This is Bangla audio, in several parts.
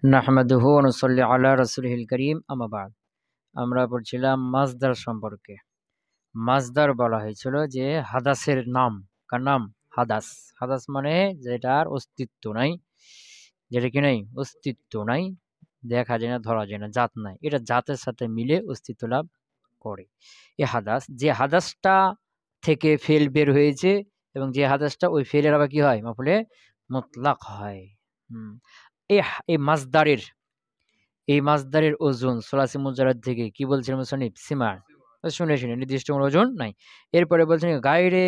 নাহমাদুহু ওয়া নুসাল্লি আলা রাসূলিল কারীম আম্মা বা'দ। আমরা পড়ছিলাম মাসদার সম্পর্কে। মাসদার বলা হয়েছিল যে হাদাসের নাম। কার নাম? হাদাস। হাদাস মানে যেটার অস্তিত্ব নাই, যেটা কি নাই, অস্তিত্ব নাই, দেখা যায় না, ধরা যায় না, জাত নাই, এটা জাতের সাথে মিলে অস্তিত্ব লাভ করে। এ হাদাস, যে হাদাসটা থেকে ফেল বের হয়েছে এবং যে হাদাসটা ওই ফেলের আবার কি হয়, মাফুলে মুতলাক হয়। এই মাসদারের ওজন সোলাসি মুজারাদ থেকে কি বলছিলেন মুসান্নিফ? সিমার। শুনে নির্দিষ্ট কোনো ওজন নাই। এরপরে বলছেন গায়রে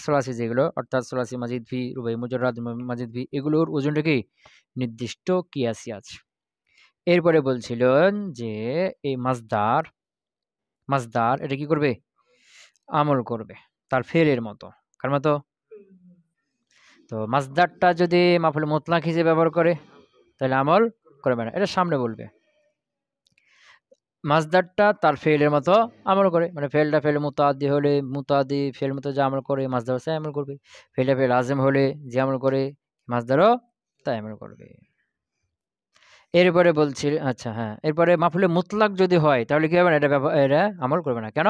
সোলাসি, যেগুলো অর্থাৎ সোলাসি মাজিদ ভি, রুবাই মুজারাদ মাজিদ ভি, এগুলোর ওজনটা কি নির্দিষ্ট কিয়াসি আছে। এরপরে বলছিলেন যে এই মাসদার মাসদার এটা কি করবে? আমল করবে তার ফেলের মতো। কার মতো? তো মাসদারটা যদি মাফুল মুতলাক হিসেবে ব্যবহার করে তাহলে আমল করবে না, এটা সামনে বলবে। মাসদারটা তার ফেলের মতো আমল করে, মানে ফেলটা ফেল মুতাআদ্দি হলে মুতাআদ্দি ফেল মতো যে আমল করে মাসদার সে আমল করবে, ফেলটা ফেল আজম হলে যে আমল করে মাসদারও তাই আমল করবে। এরপরে বলছি, আচ্ছা হ্যাঁ, এরপরে মাফুলে মুতলাক যদি হয় তাহলে কি হবে? এটা আমল করবে না। কেন?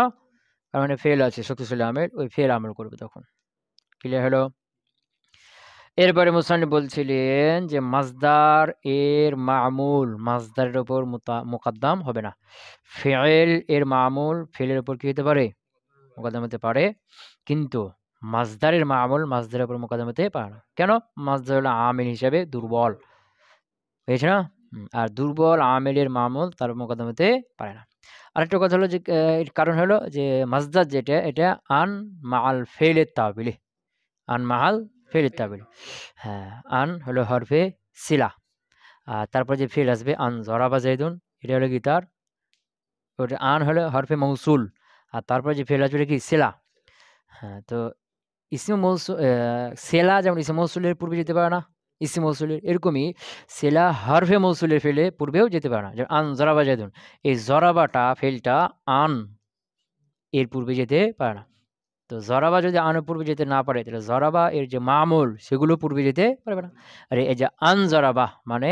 কারণ মানে ফেল আছে, শক্তিশালী আমেল, ওই ফেল আমল করবে তখন। ক্লিয়ার হলো? এরপরে মুসান্নিফ বলছিলেন যে মাসদার এর মামুল মাসদারের উপর মুকাদ্দাম হবে না। ফেল এর মামুল ফেলের উপর কি হতে পারে? মুকাদ্দাম হতে পারে, কিন্তু মাসদারের মামুল মাসদারের উপর মুকাদ্দাম হতে পারে না। কেন? মাসদার হলো আমিল হিসাবে দুর্বল, হয়েছে না? আর দুর্বল আমিলের মামুল তার মুকাদ্দাম হতে পারে না। আরেকটা কথা হলো যে এর কারণ হলো যে মাসদার যেটা, এটা আন মাআল ফেলের তাবিলে, আন মাআল ফেলের তাবিল। হ্যাঁ, আন হলো হরফে সিলা, আর তারপর যে ফেল আসবে আন জরাবা জাইদুন, এটা হলো কি তার, ওটা আন হলো হরফে মৌসুল, আর তারপর যে ফেল আসবে এটা কি সিলা। হ্যাঁ, তো ইসমে মৌসুল, সেলা যেমন ইসমে মৌসুলের পূর্বে যেতে পারে না, ইসমে মৌসুলের, এরকমই সেলা হরফে মৌসুলের ফেলে পূর্বেও যেতে পারে না। যেমন আন জরাবা জাইদুন, এই জরাবাটা ফেলটা আন এর পূর্বে যেতে পারে না। তো জরাবা যদি আনের পূর্বে যেতে না পারে তাহলে জরাবা এর যে মামুল সেগুলো পূর্বে যেতে পারবে না। আর এই যে আন জরাবা মানে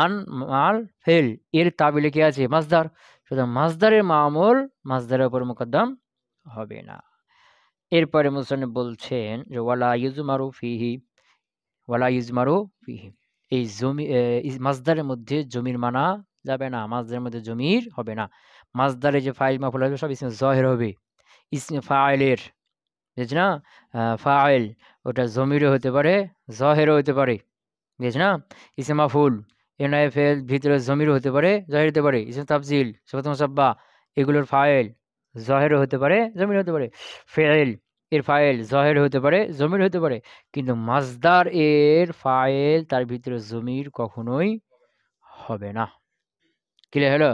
আন মাল ফেল, এর তাবিলে কি আছে? মাসদার। সুতরাং মাসদারের মামুল মাসদারের উপর মুকদ্দম হবে না। এরপরে মুসান্নিফ বলছেন যে ওয়ালা ইউজমারু ফিহি, ওয়ালা ইউজমারু ফিহি, এই জমি মাসদারের মধ্যে জমির মানা যাবে না, মাসদারের মধ্যে জমির হবে না। মাসদারে যে ফাইল মাফুল হবে সব ইসমে জহির হবে। ইসমে ফাইলের, বুঝছ না, ফাইল ওটা জমিরও হতে পারে, জহেরও হতে পারে, বুঝছ না। ইসমে মাফুল এনায়ে ফেল ভিতরে জমিরও হতে পারে, জহির হতে পারে। ইসমে তাফজিল সিফাত মুসাব্বা এগুলোর ফাইল জহেরও হতে পারে, জমির হতে পারে। ফেল এর ফাইল জহের হতে পারে, জমির হতে পারে, কিন্তু মাসদার এর ফাইল তার ভিতরে জমির কখনোই হবে না। ক্লিয়ার হলো?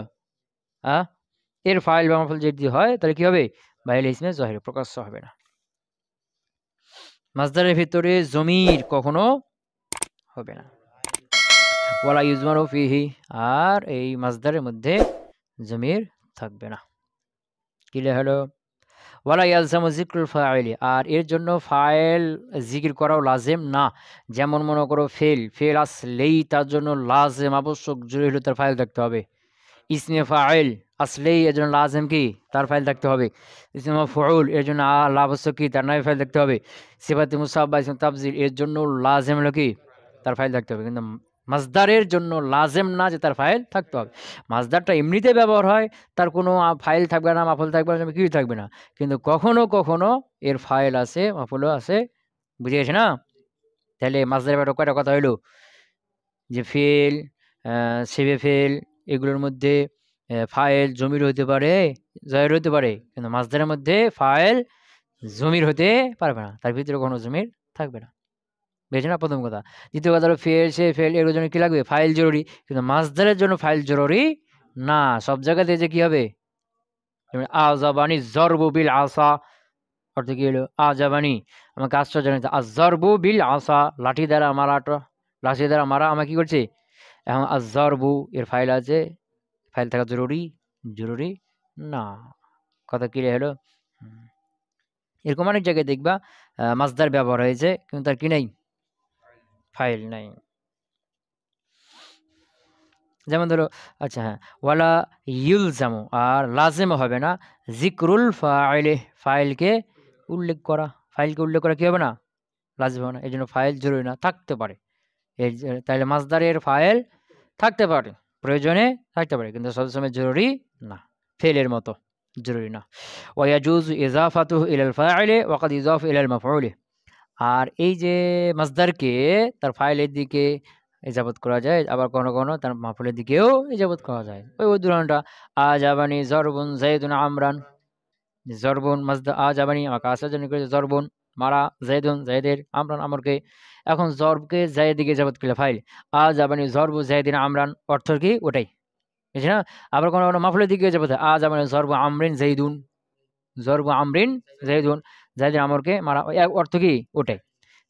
এর ফাইল বা মাফুল যদি হয় তাহলে কি হবে? বাইল ইসমে জহির প্রকাশ্য হবে না। মাসদারের ভিতরে জমির কখনো হবে না। ওয়ালা ইউজমারু ফিহি, আর এই মাসদারের মধ্যে জমির থাকবে না। ক্লিয়ার হলো? ওয়ালা ইয়ালজামু যিকরুল ফাইলি, আর এর জন্য ফাইল জিকির করাও লাজেম না। যেমন মনে করো ফেল আসলেই তার জন্য লাজেম আবশ্যক জরুরি হলে তার ফাইল থাকতে হবে। ইসমে ফাইল আসলেই এর জন্য লাজেম কি? তার ফাইল থাকতে হবে। ইসমে মাফউল এর জন্য আবশ্যক কি? তার নামে ফাইল থাকতে হবে। সিফাতে মুসাব্বা ইসমে তাফজিল এর জন্য লাজেম হলো কি? তার ফাইল থাকতে হবে। কিন্তু মাসদারের জন্য লাজেম না যে তার ফাইল থাকতে হবে। মাসদারটা এমনিতে ব্যবহার হয়, তার কোনো ফাইল থাকবে না, মাফুল থাকবে না, কিছুই থাকবে না, কিন্তু কখনো কখনো এর ফাইল আছে, মাফুলও আছে। বুঝে গেছে না? তাহলে মাসদারের ব্যাপারে কয়টা কথা হইলো? যে ফেল, সেবে ফেল, এগুলোর মধ্যে ফাইল জমির হতে পারে, জয়ের হতে পারে, কিন্তু মাসদারের মধ্যে ফাইল জমির হতে পারবে না, তার ভিতরে কোনো জমির থাকবে না। বুঝেছো না? প্রথম কথা। দ্বিতীয় কথা হলো ফেল, সে ফেল, এগুলোর জন্য কি লাগবে? ফাইল জরুরি, কিন্তু মাসদারের জন্য ফাইল জরুরি না। সব জায়গাতে যে কি হবে? যেমন আজাবানি জরবু বিল আসা, অর্থ কি হলো? আজাবানি আমাকে আশ্চর্য জানিয়েছে, আজরবু বিল আসা লাঠি দ্বারা মারাটা, লাঠি দ্বারা মারা আমাকে কি করছে? এখন আজরবু এর ফাইল আছে, ফাইল থাকা জরুরি? জরুরি না। কথা ক্লিয়ার হলো? এরকম অনেক জায়গায় দেখবা মাসদার ব্যবহার হয়েছে কিন্তু তার কি নেই? ফাইল নাই। যেমন ধরো, আচ্ছা হ্যাঁ, ওয়ালা ইউলজামু, আর লাজিম হবে না জিক্রুল ফাইলে, ফাইলকে উল্লেখ করা, ফাইলকে উল্লেখ করা কি হবে না, লাজিম হবে না। এই জন্য ফাইল জরুরি না, থাকতে পারে। তাইলে মাসদারের ফাইল থাকতে পারে, প্রয়োজনে থাকতে পারে, কিন্তু সবসময় জরুরি না, ফেলের মতো জরুরি না। ওয়াজুজ ইজাফাতুহু ইলাল ফাইলি ওয়া ক্বাদ ইজাফা ইলাল মাফউলি, আর এই যে মাসদারকে তার ফাইলের দিকে ইজাফত করা যায়, আবার কোনো কোনো তার মাফউলের দিকেও ইজাফত করা যায়। ওই উদাহরণটা, আজাবানি জরবুন যাইদুন আমরান, জরবুন মাসদার, আজাবানি আমাকে আশ্চর্য করেছে, জরবুন মারা, যাইদুন যাইদের, আমরান আমরকে। এখন জরবকে যাইয়ের দিকে ইজাফত করলে ফাইল, আজাবানি জরবু যাইদিন আমরান, অর্থ কি ওটাই, বুঝছি না? আবার কোনো কোনো মাফউলের দিকে ইজাফত হয়, আজাবানি জরবু আমরিন যাইদুন, জরবু আমরিন যাইদুন, যাইদিন আমরকে মারা, অর্থ কি ওটাই।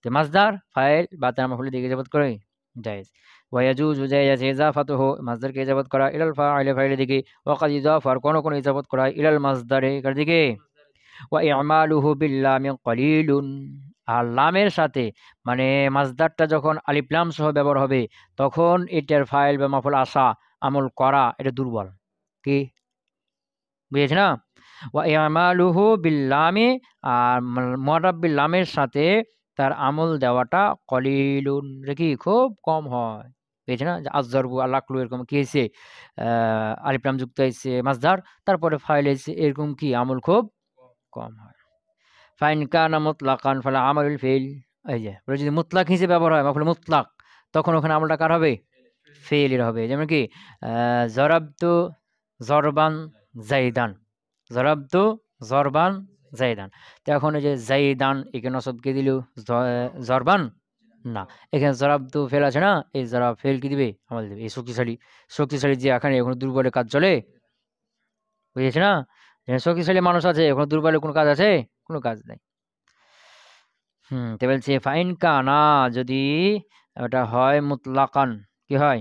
তো মাসদার ফাইল বা তার মাফউলের দিকে ইজাফত করে জায়েজ। ওয়ায়াজুজু জায়েজ ইজাফাতুহু, মাসদারকে ইজাফত করা ইলাল ফাইলি, ফাইলের দিকে, ওয়া ক্বাদ ইজাফা, আর কোন কোন ইজাফত করা ইলাল মাসদারি, কার দিকে। ওয়া ইমালুহু বিল্লামি কলিলুন, আর লামের সাথে, মানে মাসদারটা যখন আলিফ লাম সহ ব্যবহার হবে তখন এটার ফাইল বা মাফউল আসা, আমল করা, এটা দুর্বল। কি বুঝেছ না? ওয়া ইয়ামালুহু বিল্লামি, আর মুআরাব বিল লামের সাথে তার আমল দেওয়াটা কলিলুন, এটা কি খুব কম হয়। বুঝেছ না? যে আযযারবু আলাকলু, এরকম কি হয়েছে, আলিফ লাম যুক্ত হয়েছে মাসদার, তারপরে ফাইল হয়েছে, এরকম কি আমল খুব কম হয়। ফাইন কানা মুতলাকান ফালা আমালুল ফিল, এই যে বলে যদি মুতলাক হিসেবে ব্যবহার হয় মাফুল মুতলাক, তখন ওখানে আমলটা কার হবে, ফেলের হবে। যেমন কি জরাবতু জরবান জাইদান, জরাবতু জরবান জাইদান, তো এখন এই যে জাইদান, এখানে নসব কে দিল, জরবান না, এখানে জরাবতু ফেল আছে না, এই জরাব ফেল কি দিবে, আমল দিবে। এই শক্তিশালী, শক্তিশালী যে এখানে এখন দুর্বলের কাজ চলে, বুঝেছে না? শক্তিশালী মানুষ আছে, এখন দুর্বলের কোনো কাজ আছে, কোনো কাজ নাই। তো বলছে ফাইন কানা, যদি ওটা হয় মুতলাকান, কি হয়,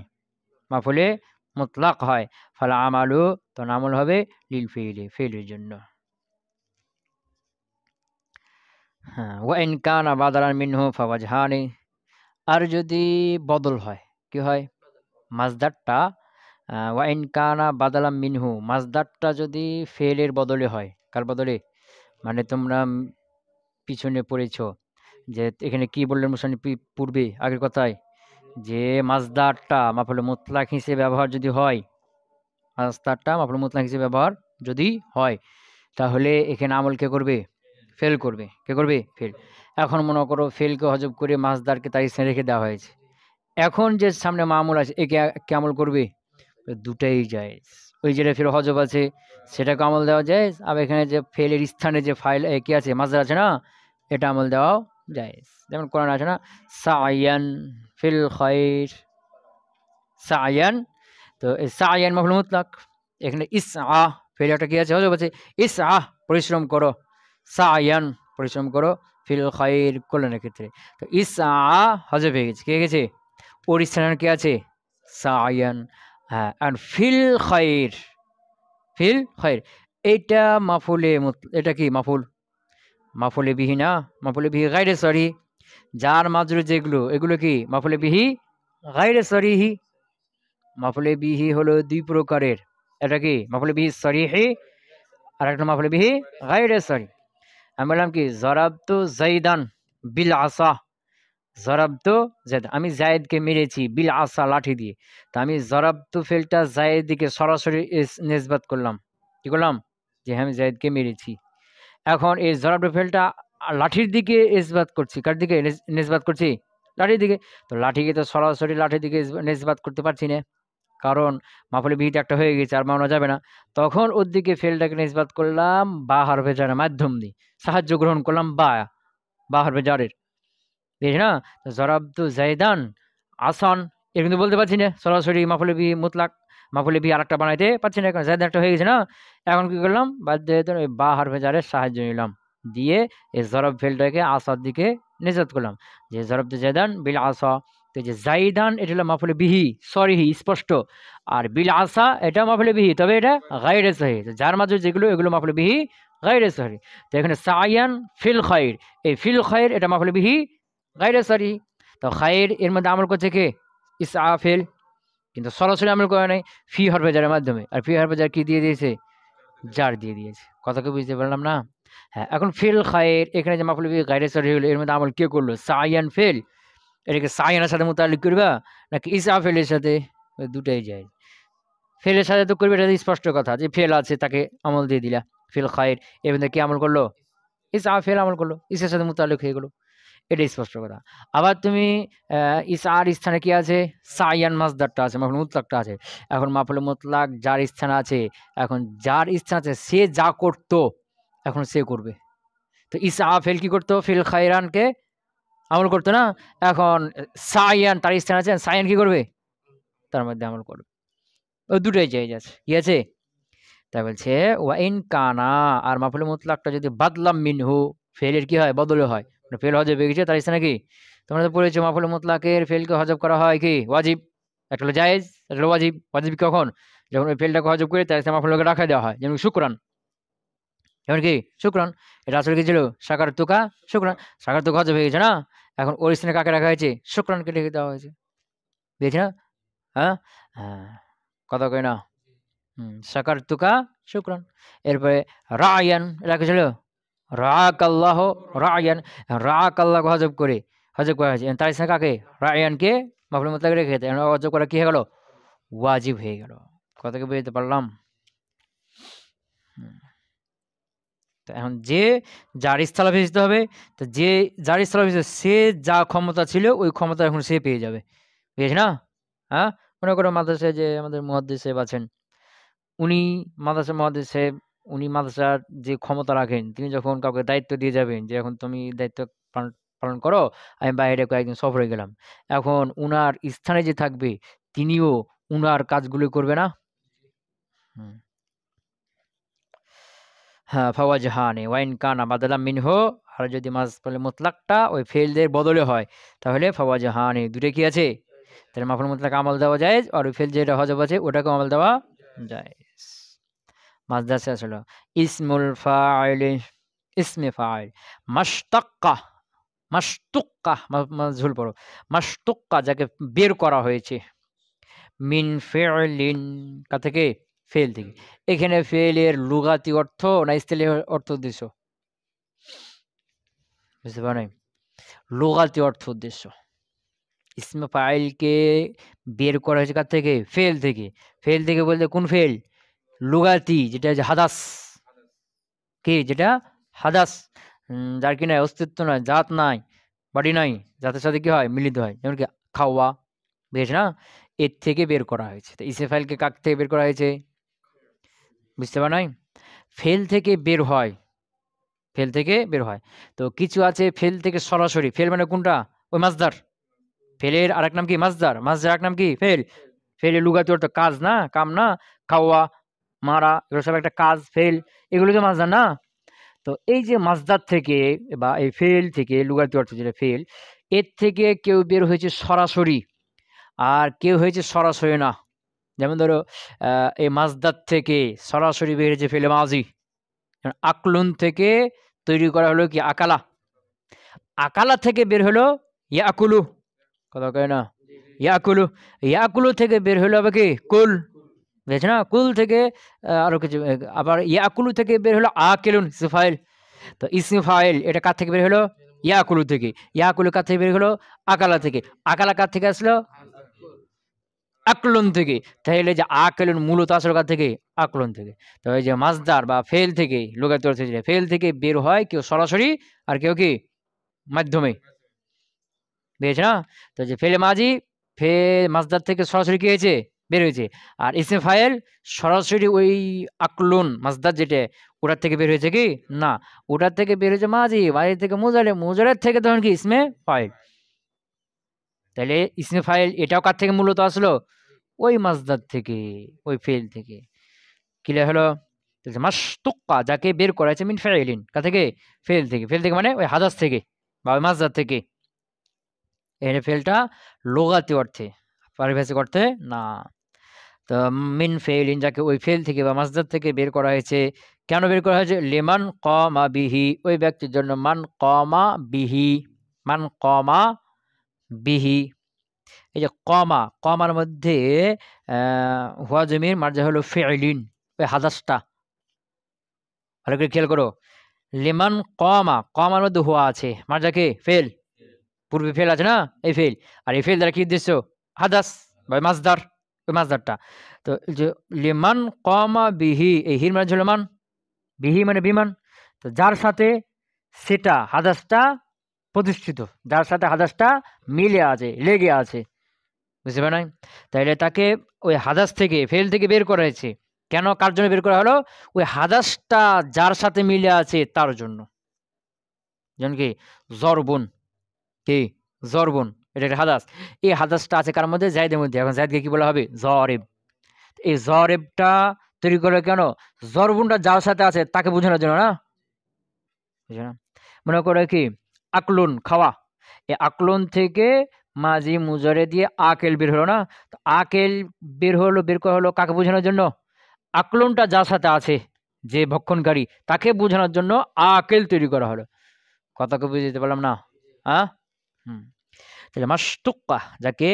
মাফুলে মুতলাক হয়, ফালা আমালু, তো আমল হবে লিল ফিলি, ফিলের জন্য। হ্যাঁ, ওয়া ইন কানা বাদালান মিনহু ফাওয়াজহানি, আর যদি বদল হয়, কি হয়, মাসদারটা, ওয়া ইন কানা বাদালাম মিনহু, মাসদারটা যদি ফেলের বদলে হয়, কার বদলে, মানে তোমরা পিছনে পড়েছো যে এখানে কি বললেন মুসান্নিফ পূর্বে আগের কথায়, যে মাসদারটা মাফউল মুতলাক হিসেবে ব্যবহার যদি হয়, মাসদারটা মাফউল মুতলাক হিসেবে ব্যবহার যদি হয়, তাহলে এখানে আমল কে করবে, ফেল করবে। কে করবে, ফেল। এখন মনে করো ফেলকে হজব করে মাসদারকে তার স্থানে রেখে দেওয়া হয়েছে, এখন যে সামনে মামুল আছে একে কে আমল করবে, দুটাই জায়েজ। ওই যেটা ফের হজব আছে সেটাকে আমল দেওয়া যায়, আবার এখানে যে ফেলের স্থানে যে ফাইল কি আছে, মাসদার আছে না, এটা আমল দেওয়াও জায়েজ। যেমন কোরআন আছে না, সায়ান ফিল খায়র, সায়ান, তো এই সায়ান মাফউল মুতলাক, এখানে ইসআ ফেলটা কি আছে, হজব আছে, ইসআ পরিশ্রম করো, সায়ান পরিশ্রম করো, ফিল খায়র কল্যাণের ক্ষেত্রে, তো ইসআ হজব হয়ে গেছে, কে গেছে, ওর স্থানে কি আছে, সায়ান। হ্যাঁ, আর ফিল খায়র, ফিল খায়র, এটা মাফুলে এটা কি মাফুল, মাফুলে বিহি না, মাফুলে বিহি গায়রে সরি, যার মাজরুর যেগুলো এগুলো কি মাফুলে বিহি গায়রে সরিহি। মাফুলে বিহি হলো দুই প্রকারের, এটা কি মাফুলে বিহি সরিহি, আর একটা মাফুলে বিহি গায়রে সরি। আমি বললাম কি জরাবতু জাইদান বিল আসা, জরাবতু জায়দ, আমি জায়েদকে মেরেছি, বিল আসা লাঠি দিয়ে, তো আমি জরাবতু ফেলটা জায়েদ দিকে সরাসরি নিসবত করলাম, কি করলাম, যে আমি জায়েদকে মেরেছি। এখন এই জরাবতু ফেলটা লাঠির দিকে ইসবাত করছি, কার দিকে নিসবত করছি, লাঠির দিকে, তো লাঠিকে তো সরাসরি লাঠির দিকে নিসবত করতে পারছি না, কারণ মাফুলে বিহিটা একটা হয়ে গেছে, আর মানা যাবে না। তখন ওর দিকে ফেলটাকে নিসবত করলাম বা হরফে জারের মাধ্যম দিয়ে, সাহায্য গ্রহণ করলাম বা হরফে জারের, বুঝলি না? জরাবতু জাইদান আসান, এর কিন্তু বলতে পারছি না সরাসরি মাফুলে বিহি মুতলাক, মাফুলে বিহি আরেকটা বানাইতে পারছি না, কারণ জাইদান একটা হয়ে গেছে না। এখন কি করলাম, বাদ দিয়ে বা হরফে জারের সাহায্য নিলাম, দিয়ে এই জরব ফেলটাকে আসার দিকে নিজাত করলাম, যে জরবতু জাইদান বিল আসা, তো যে জাইদান এটা হলো মাফুলে বিহি সরিহি স্পষ্ট, আর বিল আসা এটা মাফুলে বিহি, তবে এটা গায়রে সহি, যার মাঝে যেগুলো এগুলো মাফুলে বিহি গায়রে সহি। তো এখানে সায়ান ফিল খায়র, এই ফিল খায়র এটা মাফুলে বিহি গায়রে সরি, তো খায়র এর মধ্যে আমল করছে কে, ইসআ ফেল, কিন্তু সরাসরি আমল করে নাই ফি হরফে জারের মাধ্যমে, আর ফি হরফে জার কি দিয়ে দিয়েছে? জার দিয়ে দিয়েছে। কথা কি বুঝতে পারলাম না? হ্যাঁ, এখন ফিল খায়ের এখানে যে মাফুল বিহি গায়রে সরিহ হলো, এর মধ্যে আমল কে করলো? সায়ান ফেল, এটাকে সায়ানের সাথে মুতাল্লিক করবা নাকি ইসা ফেলের সাথে? ওই দুটাই যায়। ফেলের সাথে তো করবে, এটা স্পষ্ট কথা, যে ফেল আছে তাকে আমল দিয়ে দিলা। ফিল খায়ের এর মধ্যে কি আমল করলো? ইসা ফেল আমল করলো, ইসার সাথে মুতাল্লিক হয়ে গেলো, এটাই স্পষ্ট কথা। আবার তুমি ইসার স্থানে কি আছে? সায়ান মাসদারটা আছে, মাফুল মুতলাকটা আছে। এখন মাফুল মুতলাক যার স্থানে আছে, এখন যার স্থান আছে সে যা করতো এখন সে করবে। তো ইসা ফেল কি করতো? ফিল খায়রানকে আমল করতো না, এখন সায়ান তার স্থান আছে, সায়ান কি করবে? তার মধ্যে আমল করবে। ও দুটোই জায়েজ আছে, কি আছে? তাই বলছে ওয়াইন কানা, আর মাফুল মুতলাকটা যদি বাদলাম মিনহু, ফেলের কি হয়? বদলে হয়। ফেল হজব হয়ে গেছে তার স্থানে কি? তোমরা তো পড়েছো মাফুল মুতলাকের ফেলকে হজব করা হয় কি? ওয়াজিব। একটা হলো জায়েজ, একটা হলো ওয়াজিব। ওয়াজিব কখন? যখন ওই ফেলটাকে হজব করে তার স্থানে মাফুলকে রাখা দেওয়া হয়, যেমন শুকরান। যেমন কি শুকরান, এটা আসলে কি ছিল? সাকার তুকা শুকরান। সাকার তুকা হজব হয়ে গেছে না, এখন ওর স্থানে কাকে রাখা হয়েছে? শুকরানকে রেখে দেওয়া হয়েছে, বুঝেছি না? হ্যাঁ, হ্যাঁ, কথা কই না? সাকার তুকা শুকরান। এরপরে রায়ান, এটা কি ছিল? রাক আল্লাহ রায়ান, রাক আল্লাহকে হজব করে, হজব করা হয়েছে, তার স্থানে কাকে? রায়ানকে মাফুল মুতলাক রেখে দেয়, হজব করা কি হয়ে গেল? ওয়াজিব হয়ে গেল। কথা কি বুঝতে পারলাম? তো এখন যে যার স্থলাভিষিক্ত হবে, তো যে যার স্থলাভিষিক্ত সে যা ক্ষমতা ছিল ওই ক্ষমতা এখন সে পেয়ে যাবে, বুঝেছি না? হ্যাঁ, মনে করো মাদ্রাসায় যে আমাদের মুহাদ্দিস সাহেব আছেন, উনি মাদ্রাসা মুহাদ্দিস সাহেব, উনি মাদ্রাসার যে ক্ষমতা রাখেন, তিনি যখন কাউকে দায়িত্ব দিয়ে যাবেন যে এখন তুমি দায়িত্ব পালন পালন করো, আমি বাইরে কয়েকদিন সফরে গেলাম, এখন উনার স্থানে যে থাকবে তিনিও উনার কাজগুলো করবে না? হুম, হ্যাঁ, ফাওয়াজহানে ওয়াইন কানা বাদালাম মিনহু, আর যদি মাফুল মুতলাকটা ওই ফেলদের বদলে হয় তাহলে ফাওয়াজহানে, দুটো কি আছে? তাহলে মাফুল মুতলাক আমল দেওয়া যায়, আর ওই ফেল যেটা হজব আছে ওটাকে আমল দেওয়া যায়। মাসদার শেষ হলো ইসমুল ফাইল, ইসমে ফাইল মাশতাক্কা, মাশতুক্কা মাজহুল পড়ো, মাশতুক্কা যাকে বের করা হয়েছে, মিন ফিলিন কা থেকে? ফেল থেকে। এখানে ফেলের লুগাতি অর্থ না ইস্তিলাহি অর্থ উদ্দেশ্য? বুঝতে পারেন? লুগাতি অর্থ উদ্দেশ্য। ইসমে ফাইলকে বের করা হয়েছে কার থেকে? ফেল থেকে। ফেল থেকে বলতে কোন ফেল? লুগাতি, যেটা যে হাদাস, কি যেটা হাদাস, যার কি নাই অস্তিত্ব নাই, জাত নাই, বাড়ি নাই, জাতের সাথে কি হয়? মিলিত হয়, যেমন কি খাওয়া, বেশ না? এর থেকে বের করা হয়েছে। তো ইসে ফাইলকে কাক থেকে বের করা হয়েছে? বুঝতে পার নাই? ফেল থেকে বের হয়, ফেল থেকে বের হয়। তো কিছু আছে ফেল থেকে সরাসরি, ফেল মানে কোনটা? ওই মাসদার। ফেলের আরেক নাম কি? মাসদার। মাসদার আরেক নাম কি? ফেল। ফেলের লুগাতি অর্থ কাজ না, কাম না, খাওয়া, মারা, এগুলো সব একটা কাজ, ফেল, এগুলো তো মাসদার না? তো এই যে মাসদার থেকে বা এই ফেল থেকে, লুগাতি অর্থ যেটা ফেল, এর থেকে কেউ বের হয়েছে সরাসরি, আর কেউ হয়েছে সরাসরি না। যেমন ধরো এই মাসদার থেকে সরাসরি বের হয়েছে ফেলে মাজি, আকলুন থেকে তৈরি করা হলো কি? আকালা। আকালা থেকে বের হলো ইয়াকুলু, কথা কয় না? ইয়াকুলু। ইয়াকুলু থেকে বের হলো আবার কি? কুল, বুঝেছ না? কুল থেকে আরো কিছু, আবার ইয়াকুলু থেকে বের হলো আকিলুন, ইসফাইল। তো ইসফাইল এটা কার থেকে বের হলো? ইয়াকুলু থেকে। ইয়াকুলু কার থেকে বের হলো? আকালা থেকে। আকালা কার থেকে আসলো? আকলন থেকে। তাহলে যে আকেলুন মূলত আসলো কার থেকে? আকলন থেকে। তো এই যে মাসদার বা ফেল থেকে, লুগাতি অর্থে যেটা ফেল থেকে বের হয়, কেউ সরাসরি আর কেউ কি মাধ্যমে, বুঝেছ না? তো যে ফেলে মাজি, মাসদার থেকে সরাসরি কি হয়েছে? বের হয়েছে। আর ইসমে ফাইল সরাসরি ওই আকলুন মাসদার যেটা, ওটার থেকে বের হয়েছে কি? না, ওটার থেকে বের হয়েছে মাজি, মাজি থেকে মুজারে, মুজারের থেকে তখন কি? ইসমে ফাইল। তাহলে ইসমে ফাইল এটাও কার থেকে মূলত আসলো? ওই মাসদার থেকে, ওই ফেল থেকে। ক্লিয়ার হলো? মাশতুক্কা যাকে বের করা হয়েছে, মিন ফাইলিন কা থেকে? ফেল থেকে। ফেল থেকে মানে ওই হাদাস থেকে বা ওই মাসদার থেকে। এর ফেলটা লুগাতি অর্থে, পারিভাষিক অর্থে না। তো মিন ফেইলিন যাকে ওই ফেল থেকে বা মাসদার থেকে বের করা হয়েছে, কেন বের করা হয়েছে? লিমান কমা বিহি, ওই ব্যক্তির জন্য, মান কমা বিহি, মান কমা বিহি, এই যে কমা, কমার মধ্যে হুয়া জমির মার্জা হলো ফিইলিন, ওই হাদাসটা ভালো করে খেয়াল করো। লিমান কমা, কমার মধ্যে হুয়া আছে, মার্জা কে? ফেল, পূর্বে ফেল আছে না, এই ফেল। আর এই ফেল দ্বারা কি উদ্দেশ্য? হাদাস বা মাজদার, ওই মাজদারটা। তো এই যে লিমান কমা বিহি, এই হির মানে হলো মান, বিহি মানে বিমান। তো যার সাথে সেটা হাদাসটা প্রতিষ্ঠিত, যার সাথে হাদাসটা মিলে আছে, লেগে আছে, বুঝতে পারে নাই? তাইলে তাকে ওই হাদাস থেকে, ফেল থেকে বের করা হয়েছে। কেন, কার জন্য বের করা হলো? ওই হাদাসটা যার সাথে মিলে আছে তার জন্য। যেমন কি জরবুন, কি জরবুন, এটা একটা হাদাস। এই হাদাসটা আছে কার মধ্যে? জায়দের মধ্যে। এখন জায়দকে কি বলা হবে? জরেব। এই জরেবটা তৈরি করে কেন? জরবুনটা যার সাথে আছে তাকে বোঝানোর জন্য না, বুঝে না? মনে করে কি আকলুন, খাওয়া, এই আকলুন থেকে মাজি মুজরে দিয়ে আকেল বের হলো না, তো আকেল বের হলো, বের করা হলো কাকে বোঝানোর জন্য? আকলুনটা যার সাথে আছে, যে ভক্ষণকারী, তাকে বোঝানোর জন্য আকেল তৈরি করা হলো। কথাকে বুঝতে পারলাম না? হ্যাঁ, হুম। তাহলে মাসতুক্কা, যাকে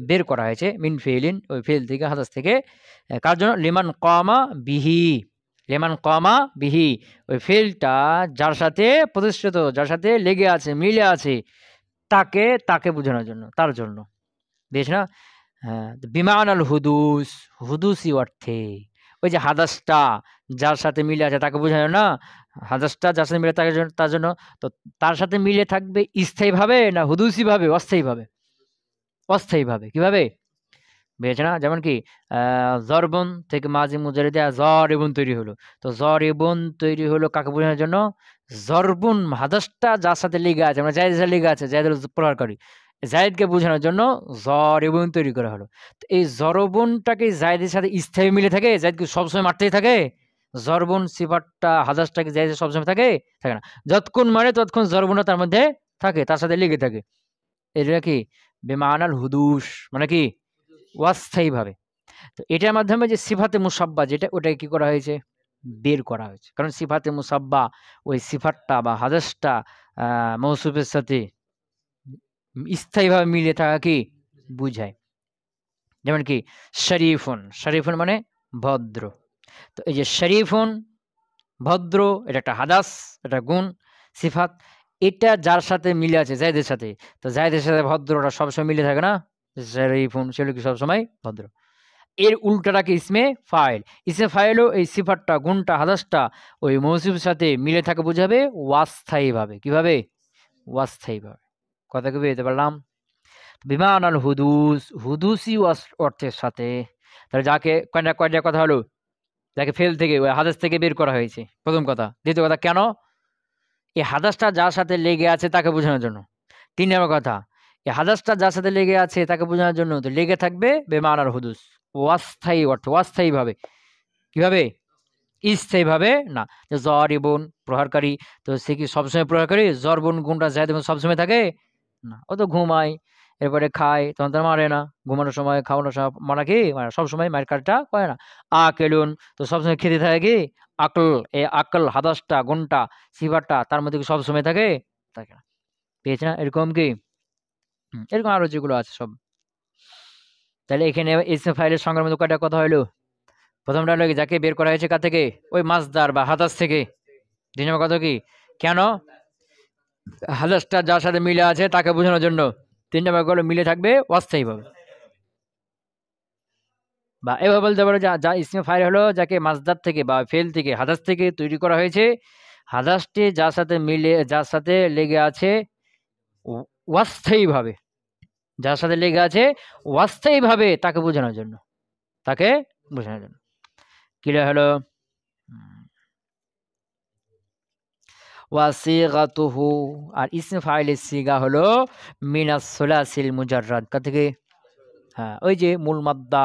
বের করা হয়েছে, মিন ফেলিন, ওই ফেল থেকে, হাদাস থেকে, কার জন্য? লিমান কামা বিহি, লিমান কামা বিহি, ওই ফেলটা যার সাথে প্রতিষ্ঠিত, যার সাথে লেগে আছে, মিলে আছে, তাকে, তাকে বোঝানোর জন্য, তার জন্য। বেশ না? হ্যাঁ, বিমান আল হুদুস, হুদুসি অর্থে, ওই যে হাদাসটা যার সাথে মিলে আছে তাকে বোঝানো না, হাদাসটা যার সাথে মিলে তার জন্য, তার জন্য। তো তার সাথে মিলে থাকবে স্থায়ীভাবে না হুদুসি ভাবে, অস্থায়ীভাবে? অস্থায়ীভাবে। কিভাবে? বুঝেছে না? যেমন কি জরবন থেকে মাঝি মুজারে দেয়া জরিবুন তৈরি হলো। তো জরিবুন তৈরি হলো কাকে বোঝানোর জন্য? জরবুন হাদাসটা যার সাথে লেগে আছে, মানে জায়েদের সাথে লেগে আছে, জায়েদের প্রহারকারী, জায়েদকে বোঝানোর জন্য জরিবুন তৈরি করা হলো। তো এই জরবুনটাকে জায়েদের সাথে স্থায়ী মিলে থাকে, জায়েদকে সবসময় মারতেই থাকে। জরবুন সিফাতটা হাদাসটাকে জায়েদের সবসময় থাকে, থাকে না। যতক্ষণ মারে ততক্ষণ জরবুনটা তার মধ্যে থাকে, তার সাথে লেগে থাকে। এটা কি বেমানাল হুদুস, মানে কি অস্থায়ীভাবে। তো এটার মাধ্যমে যে সিফাতে মুসাব্বা যেটা, ওটাকে কি করা হয়েছে? বের করা হয়েছে। কারণ সিফাতে মুসাব্বা ওই সিফাতটা বা হাদাসটা মৌসুফের সাথে স্থায়ীভাবে মিলে থাকা কি বুঝায়। যেমন কি শরীফুন, শরীফুন মানে ভদ্র। তো এই যে শরীফুন, ভদ্র, এটা একটা হাদাস, এটা গুণ, সিফাত। এটা যার সাথে মিলে আছে, জায়দের সাথে, তো জায়দের সাথে ভদ্রটা সবসময় মিলে থাকে না, শরীফুন, সেগুলো কি সবসময় ভদ্র। এর উল্টাটা কি ইসমে ফাইল। ইসমে ফাইলও এই সিফাতটা, গুণটা, হাদাসটা ওই মৌসুফের সাথে মিলে থাকে বুঝাবে অস্থায়ীভাবে। কিভাবে? অস্থায়ীভাবে। কথা কি বুঝতে পারলাম? বিমান আল হুদুস, হুদুসি অর্থের সাথে। তাহলে যাকে কয়টা কয়টা কথা হলো? যাকে ফেল থেকে, ওই হাদাস থেকে বের করা হয়েছে, প্রথম কথা। দ্বিতীয় কথা, কেন? এই হাদাসটা যার সাথে লেগে আছে তাকে বোঝানোর জন্য। তিন নম্বর কথা, এই হাদাসটা যার সাথে লেগে আছে তাকে বোঝানোর জন্য, তো লেগে থাকবে বেমান আর হুদুস, অস্থায়ী অর্থে, অস্থায়ীভাবে। কিভাবে? স্থায়ীভাবে না। যে জরিবুন প্রহারকারী, তো সে কি সবসময় প্রহারকারী? জরবুন গুণটা জায়দ সবসময় থাকে না, ও তো ঘুমায়, এরপরে খায়, তখন তো মারে না। ঘুমানোর সময়, খাওয়ানোর সময় মারা কি মানে সবসময় মায়ের কাজটা করে না। আকেলুন, তো সবসময় খেতে থাকে কি আকল, এই আকল হাদাসটা, গুণটা, সিফাতটা তার মধ্যে কি সবসময় থাকে? থাকে না। পেয়েছে না? এরকম কি এরকম আরো যেগুলো আছে সব। তাহলে এখানে ইসম ফাইলের সংজ্ঞার মধ্যে কয়টা কথা হইলো? প্রথমটা হলো কি, যাকে বের করা হয়েছে কার থেকে? ওই মাসদার বা হাদাস থেকে। দুই নম্বর কথা কি, কেন? হাদাসটা যার সাথে মিলে আছে তাকে বোঝানোর জন্য। তিন নম্বর হলো মিলে থাকবে অস্থায়ীভাবে। বা এভাবে বলতে পারো যা যা ইসমে ফাইল হলো যাকে মাসদার থেকে বা ফেল থেকে, হাদাস থেকে তৈরি করা হয়েছে, হাদাসটি যার সাথে মিলে, যার সাথে লেগে আছে অস্থায়ীভাবে, যার সাথে লেগে আছে অস্থায়ীভাবে, তাকে বোঝানোর জন্য, তাকে বোঝানোর জন্য। ক্লিয়ার হলো? ওয়াসিগাতুহু, আর ইসমে ফাইলের সিগা হলো মিনাস সুলাসিল মুজাররাদ, কা থেকে? হ্যাঁ, ওই যে মূল মাদ্দা,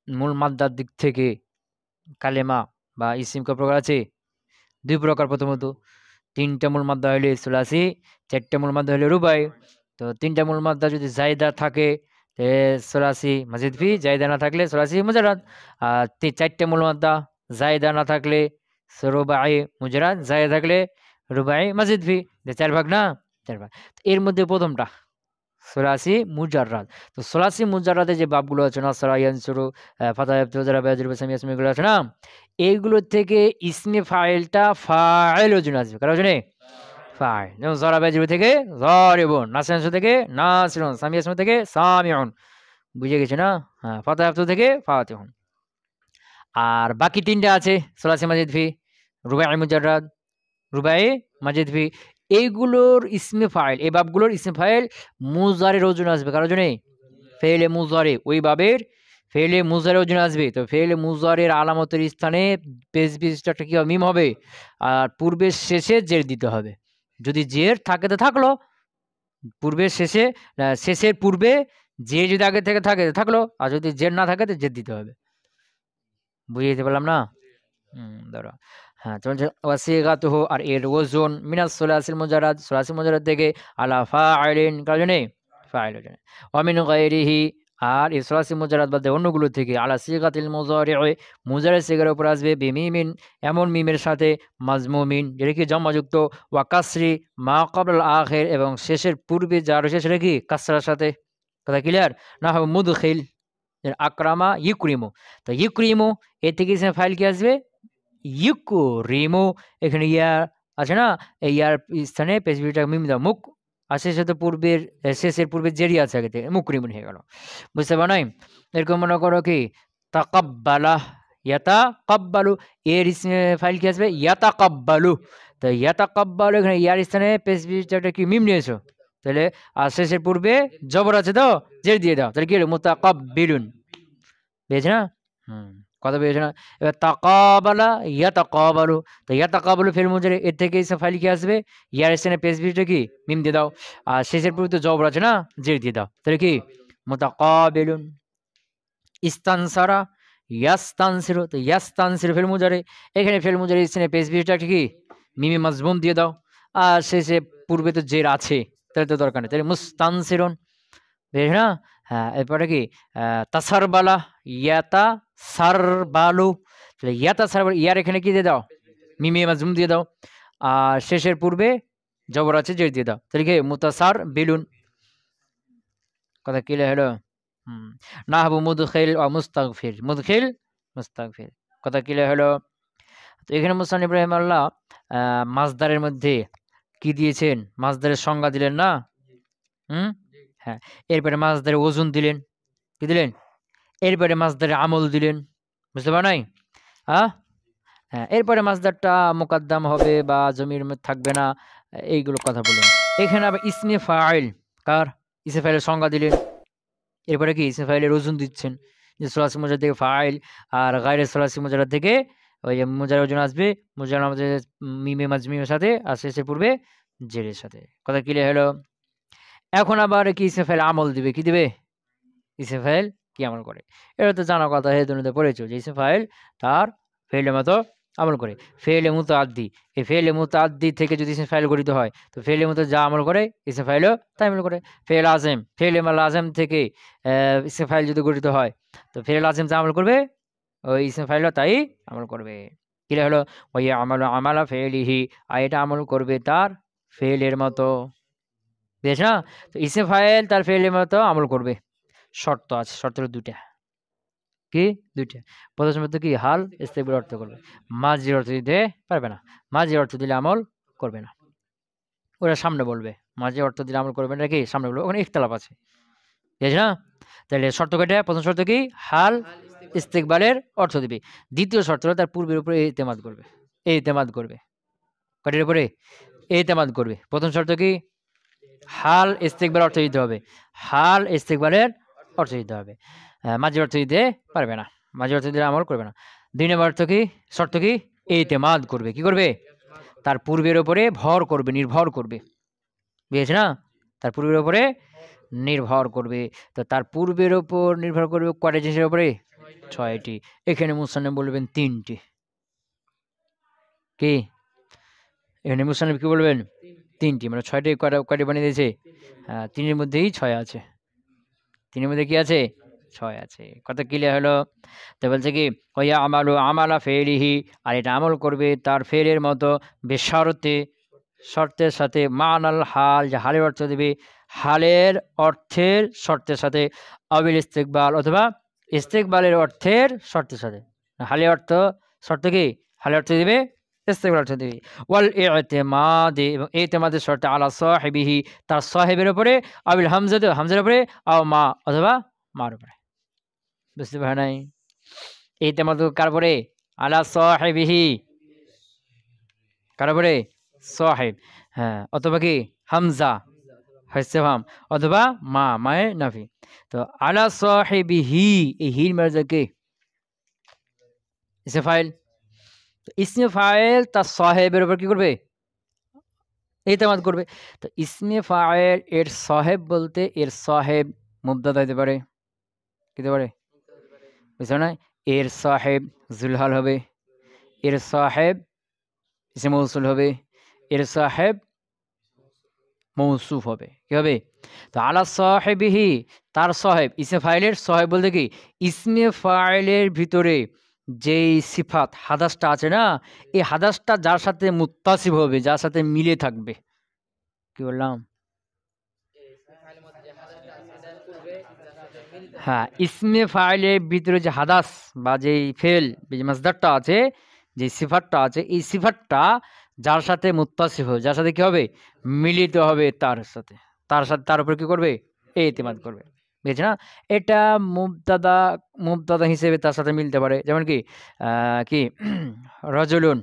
মূল মাদ্দার দিক থেকে কালেমা বা ইসিম কয় প্রকার আছে? দুই প্রকার। প্রথমত তিনটা মূল মাদ্দা হইলে সুলাসি, চারটা মূল মাদ্দা হইলে রুবাই। তো তিনটা মূল মাদ্দা যদি জায়দা থাকে সুলাসি মাজিদ ফি, জায়দা না থাকলে সুলাসি মুজাররাদ। আর চারটা মূল মাদ্দা, জায়দা না থাকলে রুবাই মুজাররাদ, জায়দা থাকলে রুবাই মাজিদ ফি। চার ভাগ না? চার ভাগ। এর মধ্যে প্রথমটা সুলাসি মুজাররাদ। তো সুলাসি মুজাররাদে যে বাবগুলো আছে নাসরা, ইয়ানসুরু, ফাতা, ইয়াবতু, যারা, ইয়াজরিবু, সামি, ইয়াসমি, এগুলো আছে না, এইগুলোর থেকে ইসমে ফাইলটা ফাইল ওজনে আসবে। কার ওজনে? ফাইল। যেমন যারাবা ইয়াজরিবু থেকে যারিবুন, নাসরা ইয়ানসুরু থেকে নাসিরুন, সামি ইয়াসমি থেকে সামিউন। বুঝে গেছে না? হ্যাঁ, ফাতা ইয়াবতু থেকে ফাতিহুন। আর বাকি তিনটা আছে সুলাসি মাজিদ ফি, রুবাই মুজাররাদ, রুবাই মাজিদ ফি, এইগুলোর ইসমে ফাইল, এই বাবগুলোর ইসমে ফাইল মুজারের ওজনে আসবে। কার ওজনে? ফেলে মুজারে, ওই বাবের ফেলে মুজারের ওজনে আসবে। তো ফেলে মুজারের আলামতের স্থানে পেজ বিশিষ্টটা কি হবে? মিম হবে। আর পূর্বের শেষে জের দিতে হবে। যদি জের থাকে তো থাকলো, পূর্বের শেষে, শেষের পূর্বে যে যদি আগে থেকে থাকে থাকলো, আর যদি জের না থাকে তো জের দিতে হবে। বুঝিয়ে দিতে পারলাম না? ধরো, হ্যাঁ, চলছে ওয়াসিগাতুহু, আর এর ওজন মিনাস সুলাসিল মুজাররাদ, সুলাসিল মুজাররাদ থেকে আলা ফাইলিন, কার জন্য? ফাইল ওজনে। ওয়া মিন গায়রিহি, আর এই সুলাসি মুজাররাদ বাদে অন্যগুলো থেকে আলা সিগাতিল মুজারি'i, মুজারি সিগার উপর আসবে বিমিমিন, এমন মিমের সাথে, মাজমুমিন, যেটা কি জম্মাযুক্ত, ওয়া কাসরি মা ক্বাবলাল আখির, এবং শেষের পূর্বে যা রয়েছে সেটা কি কাসরার সাথে। কথা ক্লিয়ার? না হবে মুদখিল, আকরামা ইউকরিমু। তো ইউকরিমু এর থেকে ইসমে ফাইল কি আসবে? ইউকরিমু। এখানে ইয়া আছে না, এই ইয়ার স্থানে পেশবিটা মিম দাও, মুখ আর শেষে তো পূর্বের, শেষের পূর্বে জেরি আছে আগে থেকে, মুকরিমুন হয়ে গেল। বুঝতে পারো নাই? এরকম মনে করো কি তাকাব্বালা, ইয়াতাকাব্বালু, এর ইসমে ফাইল কি আসবে? ইয়াতাকাব্বালু। তো ইয়াতাকাব্বালু, এখানে ইয়ার স্থানে পেশবিটা কি মিম নিয়েছো, তাহলে আর শেষের পূর্বে জবর আছে তো জের দিয়ে দাও, তাহলে কি হলো? মুতাকাব্বিলুন। পেয়েছে না? কথা পেয়েছে না? এবার তাকাবালা ইয়াতাকাবালু, তো ইয়াতাকাবালু ফিল মুজারি, এর থেকে ইসম ফাইল কি আসবে? ইয়ার স্থানে পেশবিটা কি মিম দিয়ে দাও, আর শেষের পূর্বে তো জবর আছে না, জের দিয়ে দাও, তাহলে কি মুতাকাবিলুন। ইস্তানসারা ইয়াস্তানসিরু, তো ইয়াস্তানসিরু ফিল মুজারি, এখানে ফিল মুজারি স্থানে পেশবিটা কি মিমে মাজমুম দিয়ে দাও, আর শেষে পূর্বে তো জের আছে, তাহলে তো দরকার নেই, তাহলে মুস্তানসিরুন। বেশ না? হ্যাঁ, এরপরে কি তাসারবালা ইয়াতা সারবালু, তাহলে ইয়াতা সারবালু, ইয়ার এখানে কি দিয়ে দাও? মিমে মাজমুম দিয়ে দাও, আর শেষের পূর্বে জবর আছে জের দিয়ে দাও, তাহলে কি মুতাসার বিলুন। কথা ক্লিয়ার হলো? নাহবু মুদখিল ওয়া মুস্তাগফির, মুদখিল মুস্তাগফির। কথা ক্লিয়ার হলো? তো এখানে মুসান্নিফ রাহিমাহুল্লাহ মাসদারের মধ্যে কি দিয়েছেন? মাসদারের সংজ্ঞা দিলেন না? হ্যাঁ, এরপরে মাসদারে ওজন দিলেন, কি দিলেন? এরপরে মাসদারে আমল দিলেন। বুঝতে পারো নাই? হ্যাঁ, এরপরে মাসদারটা মুকাদ্দাম হবে বা জমির মধ্যে থাকবে না, এইগুলো কথা বললেন। এখানে আবার ইসমে ফাইল, কার? ইসমে ফাইলের সংজ্ঞা দিলেন। এরপরে কি ইসমে ফাইলের ওজন দিচ্ছেন, যে সুলাসি মুজাররাদ থেকে ফাইল, আর গায়রে সুলাসি মুজাররাদ থেকে ওই যে মুজারের ওজন আসবে, মুজার আমাদের মিমে মাজমিমের সাথে, আর শেষের পূর্বে জেরের সাথে। কথা ক্লিয়ার হলো? এখন আবার কি ইসমে ফাইল আমল দিবে, কি দিবে? ইসমে ফাইল কি আমল করে, এটা তো জানা কথা, হে দুনিয়াতে পড়েছো যে ইসমে ফাইল তার ফেলের মতো আমল করে। ফেলে মুতাআদ্দি, এই ফেলে মুতাআদ্দি থেকে যদি ইসমে ফাইল গঠিত হয়, তো ফেলে মুতা যা আমল করে ইসমে ফাইলও তাই আমল করে। ফেল আজম, ফেলে আজম থেকে ইসমে ফাইল যদি গঠিত হয়, তো ফেল আজম যা আমল করবে ওই ইসমে ফাইলও তাই আমল করবে। কিরা হলো? ওই আমল আমালা ফেলিহি, আর এটা আমল করবে তার ফেলের মতো। বেশ না? তো ইসমে ফাইল তার ফেলের মতো আমল করবে। শর্ত আছে, শর্ত হলো দুইটা। কি? দুইটা। প্রথম শর্ত কি? হাল ইস্তেকবাল অর্থ করবে, মাঝির অর্থ দিতে পারবে না। মাঝির অর্থ দিলে আমল করবে না, ওরা সামনে বলবে। মাঝির অর্থ দিলে আমল করবে না, কি সামনে বলবে, ওখানে ইখতিলাফ আছে। ঠিক আছে না? তাহলে শর্ত কয়টা? প্রথম শর্ত কি? হাল ইস্তেকবালের অর্থ দিবে। দ্বিতীয় শর্ত হলো তার পূর্বের উপরে ইতিমাদ করবে। ইতিমাদ করবে কয়টার উপরে? ইতিমাদ করবে। প্রথম শর্ত কি? হাল ইস্তেকবাল অর্থ দিতে হবে, হাল ইস্তেকবালের অর্থ দিতে হবে, মাঝির অর্থ দিতে পারবে না, মাঝির অর্থ দিলে আমল করবে না। দুই নম্বর অর্থ কি? শর্ত কি? ইতিমাদ করবে। কি করবে? তার পূর্বের উপরে ভর করবে, নির্ভর করবে। বুঝেছে না? তার পূর্বের উপরে নির্ভর করবে। তো তার পূর্বের উপর নির্ভর করবে কয়টা জিনিসের উপরে? 6টি। এখানে মুসান্নিফ বলবেন 3টি। কি? এখানে মুসান্নিফ কি বলবেন? 3টি, মানে 6টি কয়টি বানিয়ে দিয়েছে? হ্যাঁ, 3-এর মধ্যেই 6 আছে। 3-এর মধ্যে কি আছে? 6 আছে। কথা ক্লিয়ার হলো? তো বলছে কি ওয়া আমালু আমালা ফেলিহি, আর এটা আমল করবে তার ফেলের মতো, বেশরতে, শর্তের সাথে, মানাল হাল, যে হালের অর্থ দেবে, হালের অর্থের শর্তের সাথে, আবিল ইস্তেকবাল অথবা ইস্তেকবালের অর্থের শর্তের সাথে। হালের অর্থ শর্ত কি? হালের অর্থ দিবে, ইস্তেকবাল অর্থ দিবে। ওয়াল ইতিমাদি, এবং ইতিমাদের শর্তে আলা সাহিবিহি, তার সাহেবের উপরে, আবিল হামজাতে, হামজার উপরে, আও মা অথবা মার উপরে। বুঝতে পারে নাই? ইতিমাদ কার উপরে? আলা সাহিবিহি, কার উপরে? সাহেব, হ্যাঁ, অথবা কি হামজা হাইসেফাম, অথবা মা, মায়ে নাফি। তো আলা সাহিবিহি, এই হির মার্জা কে? ইসমে ফাইল। তো ইসমে ফাইল তার সাহেবের উপর কি করবে? ইতিমাদ করবে। তো ইসমে ফাইল এর সাহেব বলতে এর সাহেব মুবতাদা হতে পারে, কি হতে পারে? বুঝছো না? এর সাহেব জুলহাল হবে, এর সাহেব ইসমে মৌসুল হবে, এর সাহেব মৌসুফ হবে, কি হবে? তো আলা সাহেবিহি, তার সাহেব, ইসমে ফাইলের সাহেব বলতে কি? ইসমে ফাইলের ভিতরে যেই সিফাত হাদাসটা আছে না, এই হাদাসটা যার সাথে মুত্তাসিব হবে, যার সাথে মিলে থাকবে। কি বললাম? হ্যাঁ, ইসমে ফাইলের ভিতরে যে হাদাস বা যেই ফেল, যে মাসদারটা আছে, যে সিফাতটা আছে, এই সিফাতটা যার সাথে মুত্তাসিফ হবে, যার সাথে কি হবে? মিলিত হবে, তার সাথে, তার উপর কি করবে? ইতিমাদ করবে। বুঝেছ না? এটা মুবতাদা, মুবতাদা হিসেবে তার সাথে মিলতে পারে। যেমন কি কি রজুলুন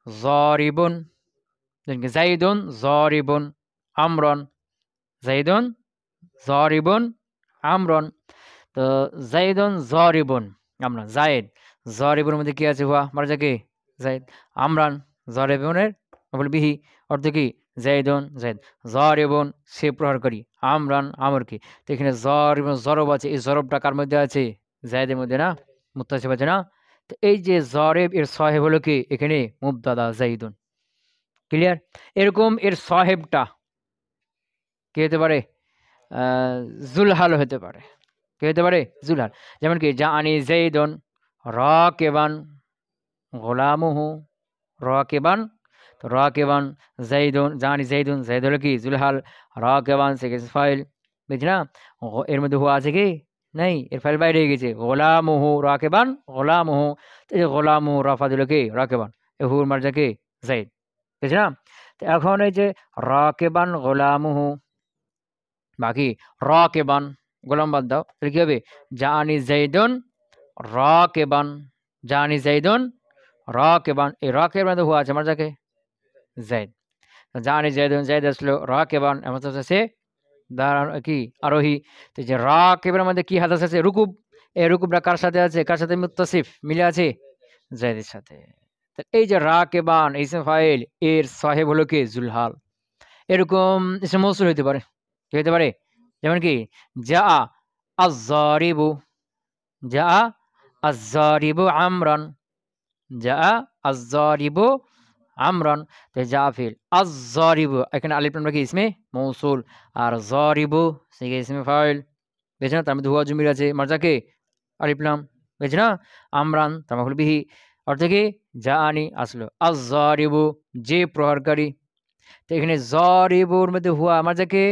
জরিবুন, জাইদুন জরিবুন আমরন, জাইদুন জরিবুন আমরন। তো জাইদুন জরিবুন, আমরা জায়েদ, জরিবুনের মধ্যে কি আছে? হুয়া মারজা কি? জায়েদ। আমরান জরিবুনের বল বিহি, অর্থ কি? জাইদুন জায়েদ, জরিবুন সে প্রহারকারী, আমরান আমর কি। তো এখানে জরিবুন জরব আছে, এই জরবটা কার মধ্যে আছে? জায়েদের মধ্যে না, মুত্তাসিফ আছে না? তো এই যে জরেব এর সাহেব হলো কি? এখানে মুবতাদা জাইদুন। ক্লিয়ার? এরকম এর সাহেবটা কি হতে পারে? জুলহাল হতে পারে। কি হতে পারে? জুলহাল। যেমন কি জাআনি যাইদুন রাকিবান গোলামুহু, রাকিবান, তো রাকিবান যাইদুন, জাআনি যাইদুন, যাইদ হলো কি? জুলহাল, রাকিবান সেকেন্ড ফাইল। বুঝছি না? এর মধ্যে হুয়া আছে কি? নাই, এর ফাইল বাইরে গেছে। গোলামুহু রাকিবান, গোলামুহু, তো এই যে গোলামুহু রাফা দিল কি? রাকিবান, এ হুর মার্জা কি? যাইদ। বুঝছি না? তো এখন এই যে রাকিবান গোলামুহু, বাকি রাকিবান, গোলাম বাদ দাও, তাহলে কি হবে? জাআনি যাইদুন রাকিবান, জাআনি যাইদুন রাকিবান, এই রাকিবান তো হুয়া আছে মার্জাকে যাইদ। জাআনি যাইদুন, যাইদ আসলো, রাকিবান এমন আছে দাঁড়ান কি? আরোহী। তো এই যে রাকিবের মধ্যে কি হাদাস আছে? রুকুব। এই রুকুবটা কার সাথে আছে? কার সাথে মুত্তাসিফ মিলে আছে? যাইদের সাথে। তো এই যে রাকিবান ইসম ফাইল, এর সাহেব হলো কি? জুলহাল। এরকম ইসম মৌসুল হইতে পারে। কি হতে পারে? যেমন কি যা আজ-জারিবু, যা আজ-জারিবু আমরান, যা আজ-জারিবু আমরান। তো যা ফিল আজ-জারিবু, এখানে আলিফ লাম কি? ইসমে মৌসুল, আর জারিবু সেটা ইসমে ফাইল। বুঝছ না? তার মধ্যে হুয়া জমির আছে, মার্জা কে? আলিফ লাম। বুঝছ না? আমরান তার মাফউল বিহি, অর্থ কি? জাআনি আসলো আজ-জারিবু যে প্রহারকারী। তো এখানে জারিবুর মধ্যে হুয়া মার্জা কে?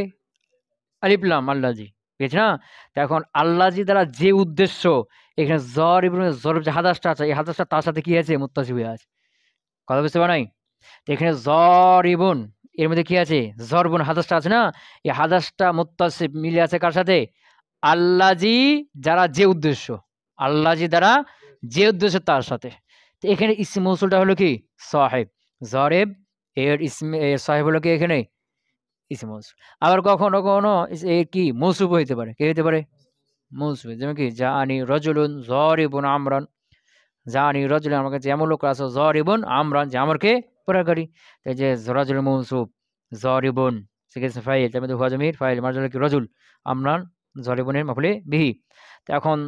আলিফ লাম, আল্লাজি। বুঝছ না? তো এখন আল্লাজি দ্বারা যে উদ্দেশ্য, এখানে জরিবুর জরব যে হাদাসটা আছে, এই হাদাসটা তার সাথে কি আছে? মুত্তাসিফ হয়ে আছে। কথা বুঝতে পারো নাই? তো এখানে জরিবুন এর মধ্যে কি আছে? জরবুন হাদাসটা আছে না, এই হাদাসটা মুত্তাসিফ মিলে আছে কার সাথে? আল্লাজি যারা যে উদ্দেশ্য, আল্লাজি দ্বারা যে উদ্দেশ্য তার সাথে। তো এখানে ইসম মৌসুলটা হলো কি? সাহেব। জরেব এর ইসম এর সাহেব হলো কি? এখানে ইসম মৌসুল। আবার কখনো কখনো এর কি মৌসুফ হইতে পারে। কি হইতে পারে? মৌসুফ। যেমন কি জাআনি রাজুলুন জরিবুন আমরান, জানি রজুল, আমার কাছে এমন লোক আছে জরিবুন আমরান, যে আমরকে পুরাকারী। এই যে রজুল মৌসুফ, জরিবুন সেকেন্ড ফাইল, তার মধ্যে হুয়া জমির ফাইল, মারজুল কি? রজুল, আমরান জরিবুনের মাফুলে বিহি। তো এখন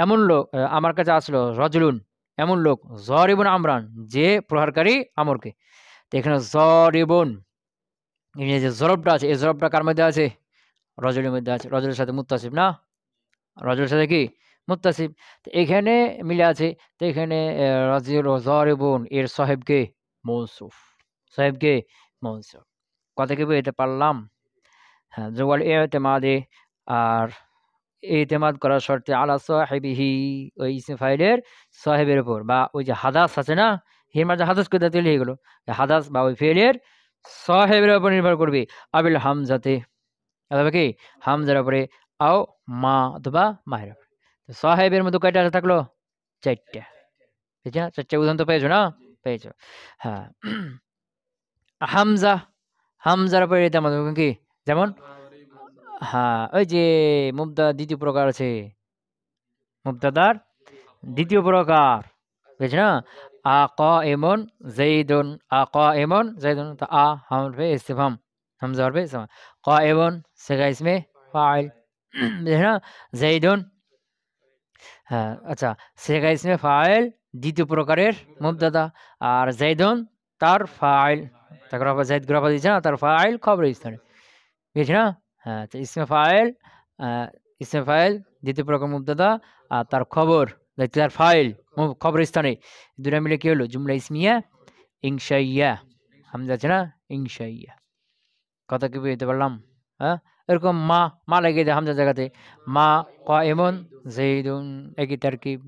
এমন লোক আমার কাছে আসলো, রজুলুন এমন লোক, জরিবুন আমরান যে প্রহারকারী আমরকে। তো এখানে জরিবুন, এই যে জরবটা আছে, এই জরবটা কার মধ্যে আছে? রজুলের মধ্যে আছে, রজুলের সাথে মুত্তাসিফ না, রজুলের সাথে কি? মুত্তাসিফ। তো এখানে মিলে আছে। তো এখানে রাজিউল জারিবুন এর সাহেবকে মৌসুফ, সাহেবকে মৌসুফ। কথা কি বুঝতে পারলাম? হ্যাঁ, ওয়াল ইতিমাদি, আর ইতিমাদ করার শর্তে আলা সাহিবিহি, ওই ইসম ফাইলের সাহেবের উপর, বা ওই যে হাদাস আছে না, হির মাঝে হাদাস করে দিলে হয়ে গেল, হাদাস বা ওই ফেলের সাহেবের উপর নির্ভর করবে। আবিল হামজাতে, অথবা কি হামজার উপরে, আও মা অথবা মায়ের উপরে। তো সাহেবের মধ্যে কয়টা থাকলো? চারটা। ঠিক আছে, চারটা উদাহরণ তো পেয়েছো না? পেয়েছো, হ্যাঁ। হামজা, হামজার উপরে তেমন কি, যেমন হ্যাঁ, ওই যে মুবদা দ্বিতীয় প্রকার আছে, মুবতাদার দ্বিতীয় প্রকার, বুঝছ না? আকাইমুন যাইদুন, আকাইমুন যাইদুন, তো হরফে ইস্তিফহাম, হামজা হরফে ইস্তিফহাম। কাইমুন সিগা ইসমে ফাইল, বুঝছ না? যাইদুন, হ্যাঁ আচ্ছা, সিগা ইসমে ফাইল দ্বিতীয় প্রকারের মুবতাদা, আর যাইদুন তার ফাইল, তারপর আবার যাইদ গ্রাফা দিচ্ছে না, তার ফাইল খবর স্থানে, বুঝছ না? হ্যাঁ, তো ইসমে ফাইল, আহ, ইসমে ফাইল দ্বিতীয় প্রকার মুবতাদা, আর তার খবর, তার ফাইল খবর স্থানে, দুটা মিলে কি হলো? জুমলা ইসমিয়া ইনশাইয়া। হামজা আছে না, ইনশাইয়া। কথা কি বুঝতে পারলাম? হ্যাঁ, এরকম মা, মা লাগিয়ে দেয় হামজার জায়গাতে, মা কাইমুন যাইদুন, একই তারকিব।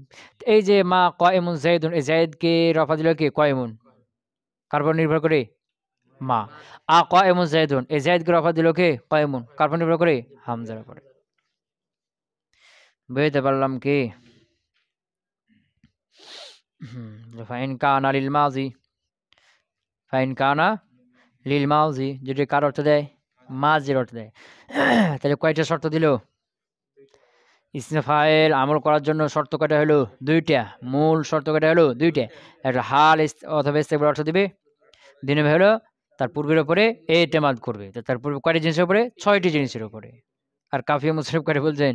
এই যে মা কাইমুন যাইদুন, এই যাইদকে রফা দিল কে? কাইমুন, কার উপর নির্ভর করে? মা। কাইমুন যাইদুন, এই যাইদকে রফা দিল কে? কাইমুন, কার উপর নির্ভর করে? হামজার উপরে। বুঝতে পারলাম কি? ফাইন কানা লিল মাজি, ফাইন কানা লিল মাজি, যেটি কার অর্থ দেয়? মাজির অর্থ দেয়। তাহলে কয়টা শর্ত দিল? ইসমে ফাইল আমল করার জন্য শর্ত কয়টা হলো? দুইটা। মূল শর্ত কয়টা হলো? দুইটা। একটা হাল অথবা ইস্তেকবার অর্থ দিবে, দিনে হলো তার পূর্বের উপরে এতেমাদ করবে। তো তার পূর্বে কয়টি জিনিসের উপরে? 6টি জিনিসের উপরে। আর কাফিয়া মুসরিফ করে বলছেন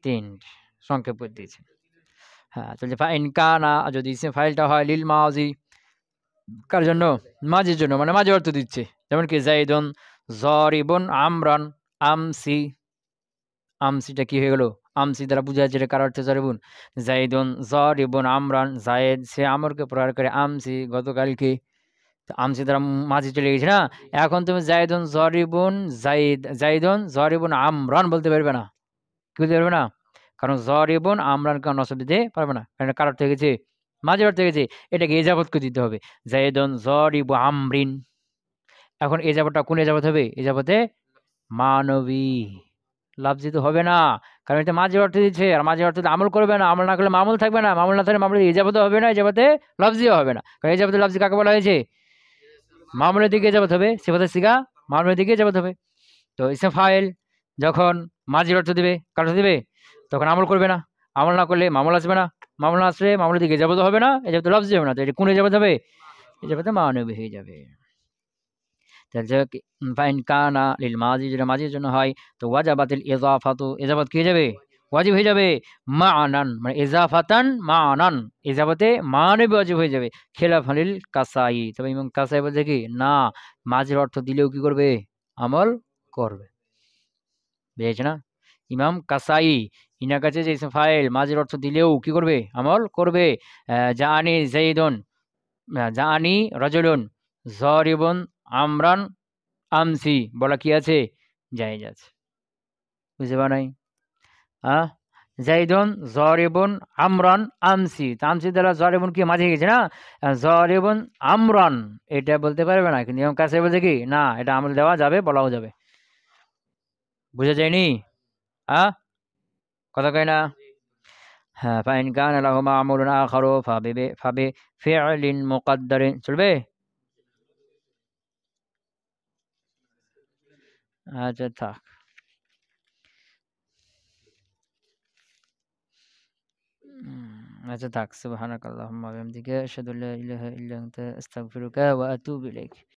3, সংক্ষেপ করে দিয়েছেন। হ্যাঁ, তাহলে ফাইন কানা, যদি ইসমে ফাইলটা হয় লিল মাজি, কার জন্য? মাঝির জন্য, মানে মাঝি অর্থ দিচ্ছে। যেমন কি জাইদুন জরিবুন আমরান আমসি, আমসিটা কি হয়ে গেল? আমসি দ্বারা বুঝা যাচ্ছে কার অর্থে জরিবুন। জাইদুন জরিবুন আমরান, জায়েদ সে আমরকে প্রহার করে, আমসি গতকালকে। তো আমসি দ্বারা মাঝি চলে গেছে না? এখন তুমি জাইদুন জরিবুন জাইদুন জরিবুন আমরান বলতে পারবে না। কি বলতে পারবে না? কারণ জরিবুন আমরানকে নসব দিতে পারবে না, কারণ কার অর্থে গেছে? মাঝির অর্থে গেছে। এটাকে এজাবতকে দিতে হবে, জাইদুন জরিবু আমরিন। এখন এজাবতটা কোন এজাবত হবে? এজাবতে মানবী, লাফজি তো হবে না, কারণ এটা মাঝে অর্থ দিচ্ছে, আর মাঝে অর্থ আমল করবে না, আমল না করলে মামুল থাকবে না, মামুল না থাকলে মামুল এজাবতে হবে না, এজাবতে লাফজিও হবে না। কারণ এজাবতে লাফজি কাকে বলা হয়েছে? মামুলের দিকে এজাবত হবে, সিফাতের সিগা মামুলের দিকে এজাবত হবে। তো ইসম ফাইল যখন মাঝির অর্থ দিবে, কার অর্থ দিবে? তখন আমল করবে না, আমল না করলে মামুল আসবে না, মামুল না আসলে মামুলের দিকে এজাবত হবে না, এজাবতে লাফজি হবে না। তো এটা কোন এজাবত হবে? এজাবতে মানবী হয়ে যাবে। ফাইন কানা লিল মাজি, যেটা মাজির জন্য হয়, তো ওয়াজাবাতিল ইজাফাতু, ইজাফাত কি হয়ে যাবে? ওয়াজিব হয়ে যাবে। মাআনান, মানে ইজাফাতান মাআনান, ইজাফাতে মানবী ওয়াজিব হয়ে যাবে। খিলাফালিল কাসাই, তবে ইমাম কাসাই বলছে কি না, মাজির অর্থ দিলেও কি করবে? আমল করবে। বুঝেছ না? ইমাম কাসাই, ইনার কাছে যে ইসম ফাইল মাজির অর্থ দিলেও কি করবে? আমল করবে। জাআনি যাইদুন, জাআনি রাজুলুন, জরিবুন আমরান আমসি বলা কি আছে? জায়েজ আছে। বুঝতে পার নাই? হ্যাঁ, জাইদুন জরিবুন আমরান আমসি, আমসি দ্বারা জরিবুন কি মাঝে গেছে না, জরিবুন আমরান এটা বলতে পারবে না, কিন্তু ইমাম কাছে বলছে কি না, এটা আমল দেওয়া যাবে, বলাও যাবে। বুঝা যায়নি? হ্যাঁ, কথা কয় না? হ্যাঁ, ফাইন কান লাহু মা'মুলুন আখারু ফাবি ফি'লিন মুকদ্দারিন, চলবে? আচ্ছা থাক। আচ্ছা থাক, সুবহানাকাল্লাহুম্মা ওয়া বিহামদিকা আশহাদু আল্লা ইলাহা ইল্লা আনতা আস্তাগফিরুকা ওয়া আতুবু ইলাইক।